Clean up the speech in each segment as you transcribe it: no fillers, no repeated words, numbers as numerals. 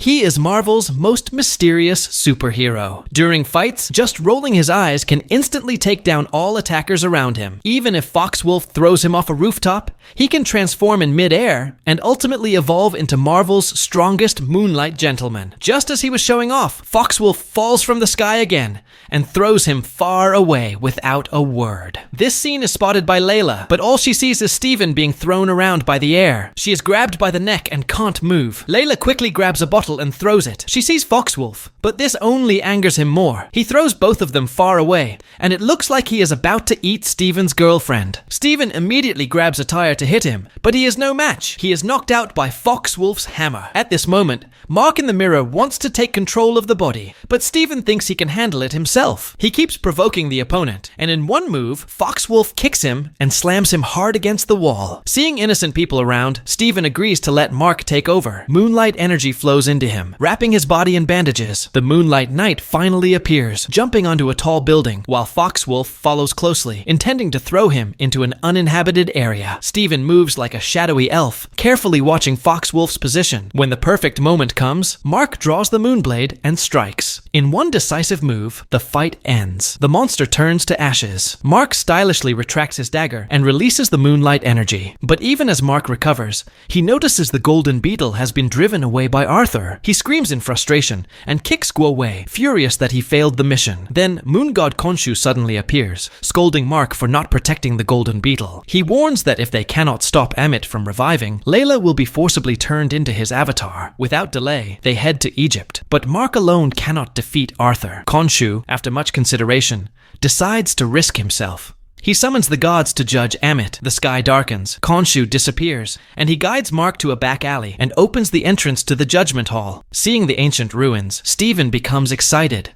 He is Marvel's most mysterious superhero. During fights, just rolling his eyes can instantly take down all attackers around him. Even if Foxwolf throws him off a rooftop, he can transform in mid-air and ultimately evolve into Marvel's strongest Moonlight Gentleman. Just as he was showing off, Foxwolf falls from the sky again and throws him far away without a word. This scene is spotted by Layla, but all she sees is Steven being thrown around by the air. She is grabbed by the neck and can't move. Layla quickly grabs a bottle and throws it. She sees Foxwolf, but this only angers him more. He throws both of them far away, and it looks like he is about to eat Steven's girlfriend. Steven immediately grabs a tire to hit him, but he is no match. He is knocked out by Foxwolf's hammer. At this moment, Marc in the mirror wants to take control of the body, but Steven thinks he can handle it himself. He keeps provoking the opponent, and in one move, Foxwolf kicks him and slams him hard against the wall. Seeing innocent people around, Steven agrees to let Marc take over. Moonlight energy flows into him, wrapping his body in bandages. The Moonlight Knight finally appears, jumping onto a tall building, while Foxwolf follows closely, intending to throw him into an uninhabited area. Steven moves like a shadowy elf, carefully watching Foxwolf's position. When the perfect moment comes, Marc draws the Moonblade and strikes. In one decisive move, the fight ends. The monster turns to ashes. Marc stylishly retracts his dagger and releases the Moonlight energy. But even as Marc recovers, he notices the Golden Beetle has been driven away by Arthur. He screams in frustration and kicks Guo away, furious that he failed the mission. Then Moon God Khonshu suddenly appears, scolding Marc for not protecting the Golden Beetle. He warns that if they cannot stop Amit from reviving, Layla will be forcibly turned into his avatar. Without delay, they head to Egypt. But Marc alone cannot defeat Arthur. Khonshu, after much consideration, decides to risk himself. He summons the gods to judge Amit. The sky darkens, Khonshu disappears, and he guides Marc to a back alley and opens the entrance to the Judgment Hall. Seeing the ancient ruins, Steven becomes excited.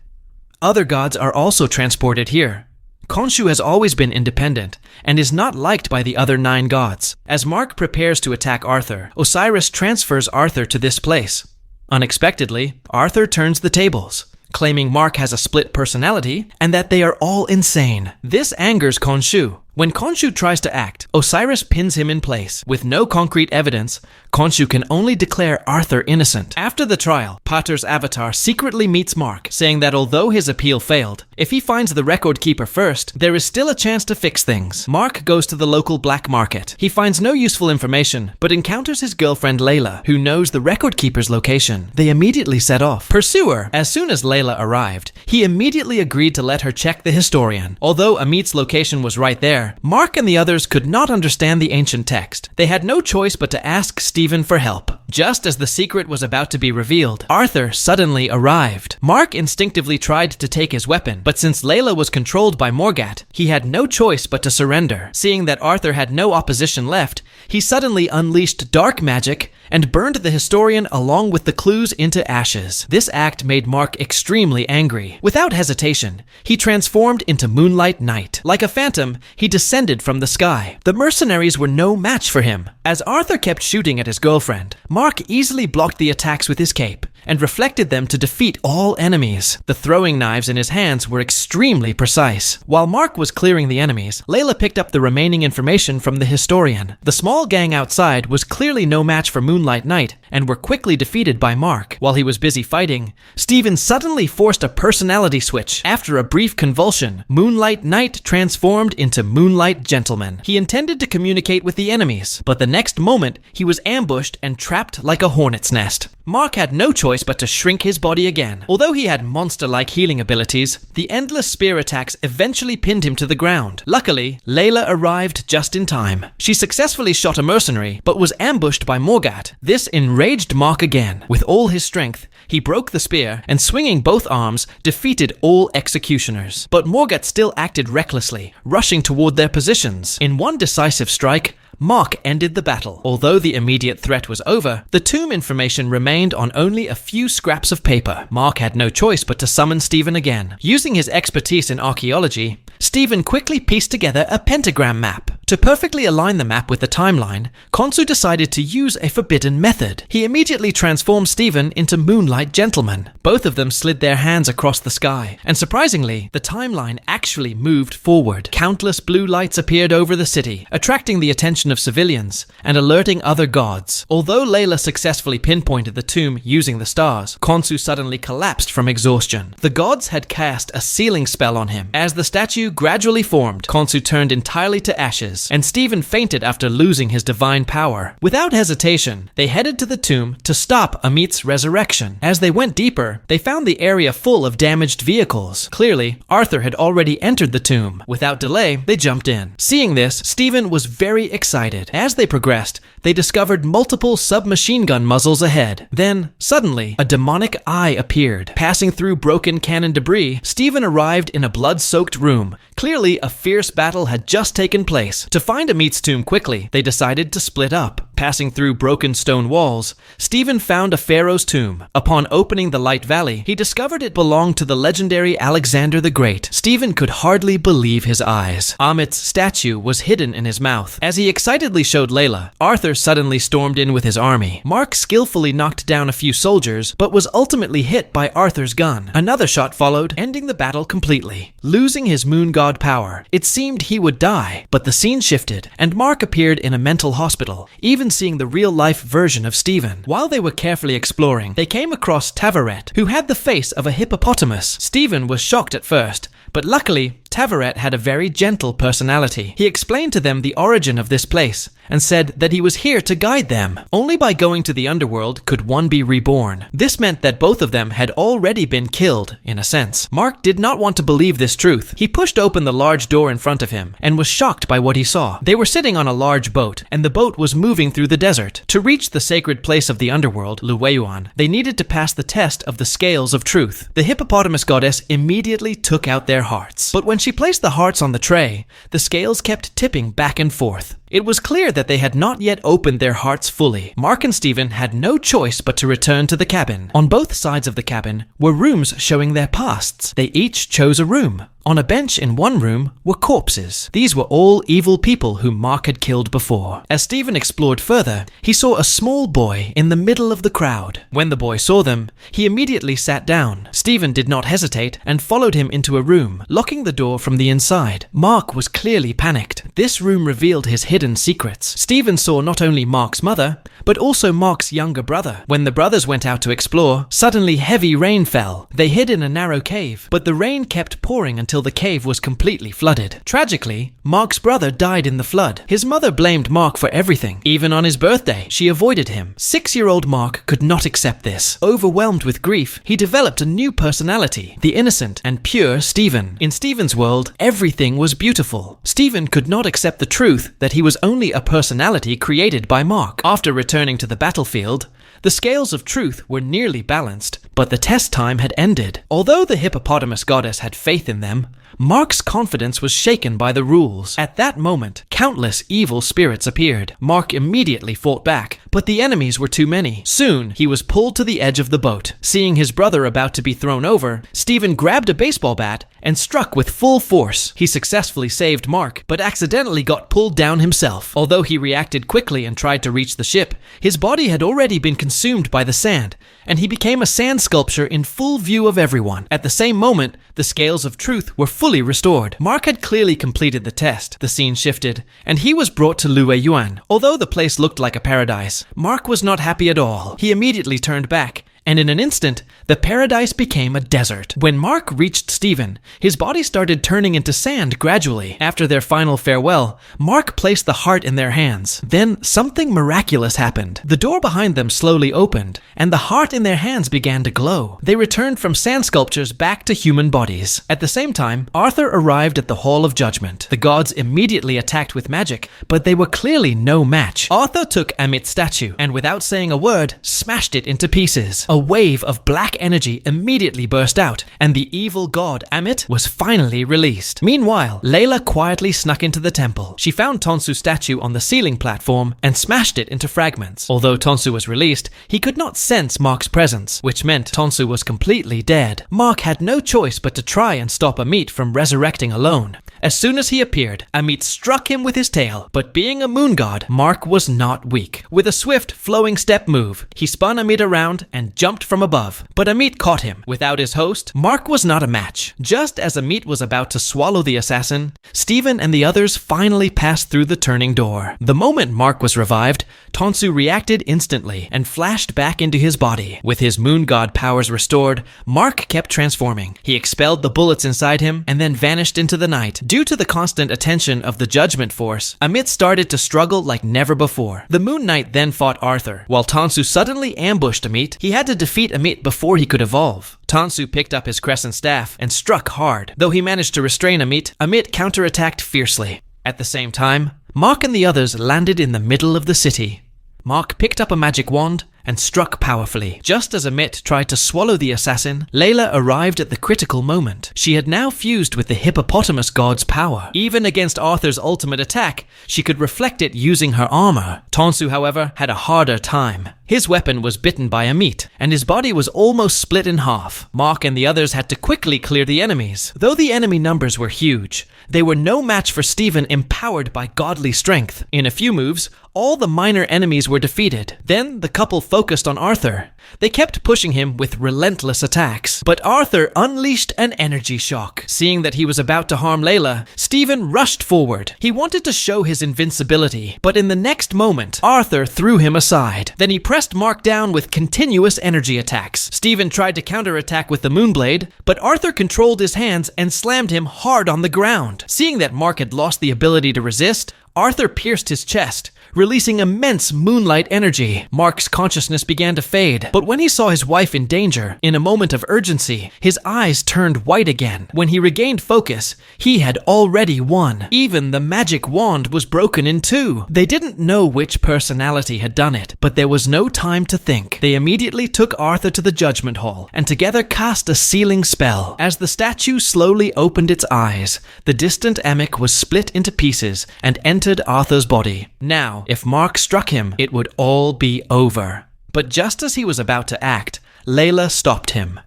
Other gods are also transported here. Khonshu has always been independent and is not liked by the other 9 gods. As Marc prepares to attack Arthur, Osiris transfers Arthur to this place. Unexpectedly, Arthur turns the tables, claiming Marc has a split personality and that they are all insane. This angers Khonshu. When Khonshu tries to act, Osiris pins him in place. With no concrete evidence, Khonshu can only declare Arthur innocent. After the trial, Pater's avatar secretly meets Marc, saying that although his appeal failed, if he finds the record keeper first, there is still a chance to fix things. Marc goes to the local black market. He finds no useful information, but encounters his girlfriend Layla, who knows the record keeper's location. They immediately set off. Pursue her. As soon as Layla arrived, he immediately agreed to let her check the historian. Although Amit's location was right there, Marc and the others could not understand the ancient text. They had no choice but to ask Steven for help. Just as the secret was about to be revealed, Arthur suddenly arrived. Marc instinctively tried to take his weapon, but since Layla was controlled by Morgat, he had no choice but to surrender. Seeing that Arthur had no opposition left, he suddenly unleashed dark magic and burned the historian along with the clues into ashes. This act made Marc extremely angry. Without hesitation, he transformed into Moonlight Knight. Like a phantom, he descended from the sky. The mercenaries were no match for him. As Arthur kept shooting at his girlfriend, Marc easily blocked the attacks with his cape and reflected them to defeat all enemies. The throwing knives in his hands were extremely precise. While Marc was clearing the enemies, Layla picked up the remaining information from the historian. The small gang outside was clearly no match for Moonlight Knight and were quickly defeated by Marc. While he was busy fighting, Steven suddenly forced a personality switch. After a brief convulsion, Moonlight Knight transformed into Moonlight Gentleman. He intended to communicate with the enemies, but the next moment he was ambushed and trapped like a hornet's nest. Marc had no choice but to shrink his body again. Although he had monster-like healing abilities, the endless spear attacks eventually pinned him to the ground. Luckily, Layla arrived just in time. She successfully shot a mercenary, but was ambushed by Morgat. This enraged Marc again. With all his strength, he broke the spear and, swinging both arms, defeated all executioners. But Morgat still acted recklessly, rushing toward their positions. In one decisive strike, Marc ended the battle. Although the immediate threat was over, the tomb information remained on only a few scraps of paper. Marc had no choice but to summon Steven again. Using his expertise in archaeology, Steven quickly pieced together a pentagram map. To perfectly align the map with the timeline, Khonsu decided to use a forbidden method. He immediately transformed Stephen into Moonlight Gentleman. Both of them slid their hands across the sky, and surprisingly, the timeline actually moved forward. Countless blue lights appeared over the city, attracting the attention of civilians and alerting other gods. Although Layla successfully pinpointed the tomb using the stars, Khonsu suddenly collapsed from exhaustion. The gods had cast a sealing spell on him. As the statue gradually formed, Khonsu turned entirely to ashes, and Stephen fainted after losing his divine power. Without hesitation, they headed to the tomb to stop Amit's resurrection. As they went deeper, they found the area full of damaged vehicles. Clearly, Arthur had already entered the tomb. Without delay, they jumped in. Seeing this, Stephen was very excited. As they progressed, they discovered multiple submachine gun muzzles ahead. Then, suddenly, a demonic eye appeared. Passing through broken cannon debris, Stephen arrived in a blood-soaked room. Clearly, a fierce battle had just taken place. To find Amit's tomb quickly, they decided to split up. Passing through broken stone walls, Stephen found a pharaoh's tomb. Upon opening the light valley, he discovered it belonged to the legendary Alexander the Great. Stephen could hardly believe his eyes. Amit's statue was hidden in his mouth. As he excitedly showed Layla, Arthur suddenly stormed in with his army. Marc skillfully knocked down a few soldiers, but was ultimately hit by Arthur's gun. Another shot followed, ending the battle completely. Losing his moon god power, it seemed he would die, but the scene shifted, and Marc appeared in a mental hospital, even seeing the real-life version of Stephen. While they were carefully exploring, they came across Tavaret, who had the face of a hippopotamus. Stephen was shocked at first, but luckily, Tavaret had a very gentle personality. He explained to them the origin of this place and said that he was here to guide them. Only by going to the underworld could one be reborn. This meant that both of them had already been killed, in a sense. Marc did not want to believe this truth. He pushed open the large door in front of him and was shocked by what he saw. They were sitting on a large boat, and the boat was moving through the desert. To reach the sacred place of the underworld, Luweyuan, they needed to pass the test of the scales of truth. The hippopotamus goddess immediately took out their hearts. But when she placed the hearts on the tray, the scales kept tipping back and forth. It was clear that they had not yet opened their hearts fully. Marc and Stephen had no choice but to return to the cabin. On both sides of the cabin were rooms showing their pasts. They each chose a room. On a bench in one room were corpses. These were all evil people whom Marc had killed before. As Stephen explored further, he saw a small boy in the middle of the crowd. When the boy saw them, he immediately sat down. Stephen did not hesitate and followed him into a room, locking the door from the inside. Marc was clearly panicked. This room revealed his hidden secrets. Stephen saw not only Marc's mother, but also Marc's younger brother. When the brothers went out to explore, suddenly heavy rain fell. They hid in a narrow cave, but the rain kept pouring until the cave was completely flooded. Tragically, Marc's brother died in the flood. His mother blamed Marc for everything. Even on his birthday, she avoided him. 6-year-old Marc could not accept this. Overwhelmed with grief, he developed a new personality, the innocent and pure Stephen. In Stephen's world, everything was beautiful. Stephen could not accept the truth that he was only a personality created by Marc. After returning to the battlefield, the scales of truth were nearly balanced, but the test time had ended. Although the hippopotamus goddess had faith in them, Marc's confidence was shaken by the rules. At that moment, countless evil spirits appeared. Marc immediately fought back, but the enemies were too many. Soon, he was pulled to the edge of the boat. Seeing his brother about to be thrown over, Stephen grabbed a baseball bat and struck with full force. He successfully saved Marc, but accidentally got pulled down himself. Although he reacted quickly and tried to reach the ship, his body had already been consumed by the sand, and he became a sand sculpture in full view of everyone. At the same moment, the scales of truth were fully restored. Marc had clearly completed the test. The scene shifted, and he was brought to Luweyuan. Although the place looked like a paradise, Marc was not happy at all. He immediately turned back, and in an instant, the paradise became a desert. When Marc reached Stephen, his body started turning into sand gradually. After their final farewell, Marc placed the heart in their hands. Then something miraculous happened. The door behind them slowly opened, and the heart in their hands began to glow. They returned from sand sculptures back to human bodies. At the same time, Arthur arrived at the Hall of Judgment. The gods immediately attacked with magic, but they were clearly no match. Arthur took Amit's statue, and without saying a word, smashed it into pieces. A wave of black energy immediately burst out, and the evil god Amit was finally released. Meanwhile, Layla quietly snuck into the temple. She found Tonsu's statue on the ceiling platform and smashed it into fragments. Although Tonsu was released, he could not sense Marc's presence, which meant Tonsu was completely dead. Marc had no choice but to try and stop Amit from resurrecting alone. As soon as he appeared, Amit struck him with his tail, but being a moon god, Marc was not weak. With a swift, flowing step move, he spun Amit around and jumped from above, but Amit caught him. Without his host, Marc was not a match. Just as Amit was about to swallow the assassin, Stephen and the others finally passed through the turning door. The moment Marc was revived, Tonsu reacted instantly and flashed back into his body. With his moon god powers restored, Marc kept transforming. He expelled the bullets inside him and then vanished into the night. Due to the constant attention of the Judgment Force, Amit started to struggle like never before. The Moon Knight then fought Arthur. While Tonsu suddenly ambushed Amit, he had to defeat Amit before he could evolve. Tonsu picked up his crescent staff and struck hard. Though he managed to restrain Amit, Amit counterattacked fiercely. At the same time, Marc and the others landed in the middle of the city. Marc picked up a magic wand and struck powerfully. Just as Amit tried to swallow the assassin, Layla arrived at the critical moment. She had now fused with the hippopotamus god's power. Even against Arthur's ultimate attack, she could reflect it using her armor. Tonsu, however, had a harder time. His weapon was bitten by Amit, and his body was almost split in half. Marc and the others had to quickly clear the enemies. Though the enemy numbers were huge, they were no match for Stephen, empowered by godly strength. In a few moves, all the minor enemies were defeated. Then the couple focused on Arthur. They kept pushing him with relentless attacks, but Arthur unleashed an energy shock. Seeing that he was about to harm Layla, Stephen rushed forward. He wanted to show his invincibility, but in the next moment, Arthur threw him aside. Then he pressed Marc down with continuous energy attacks. Stephen tried to counterattack with the Moonblade, but Arthur controlled his hands and slammed him hard on the ground. Seeing that Marc had lost the ability to resist, Arthur pierced his chest, releasing immense moonlight energy. Marc's consciousness began to fade, but when he saw his wife in danger, in a moment of urgency, his eyes turned white again. When he regained focus, he had already won. Even the magic wand was broken in two. They didn't know which personality had done it, but there was no time to think. They immediately took Arthur to the Judgment Hall, and together cast a sealing spell. As the statue slowly opened its eyes, the distant Emic was split into pieces and entered Arthur's body. Now, if Marc struck him, it would all be over. But just as he was about to act, Layla stopped him.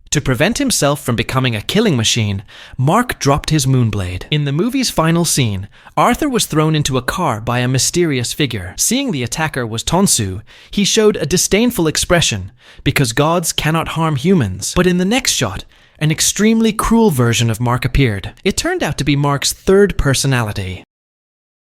To prevent himself from becoming a killing machine, Marc dropped his Moonblade. In the movie's final scene, Arthur was thrown into a car by a mysterious figure. Seeing the attacker was Tonsu, he showed a disdainful expression, because gods cannot harm humans. But in the next shot, an extremely cruel version of Marc appeared. It turned out to be Marc's third personality.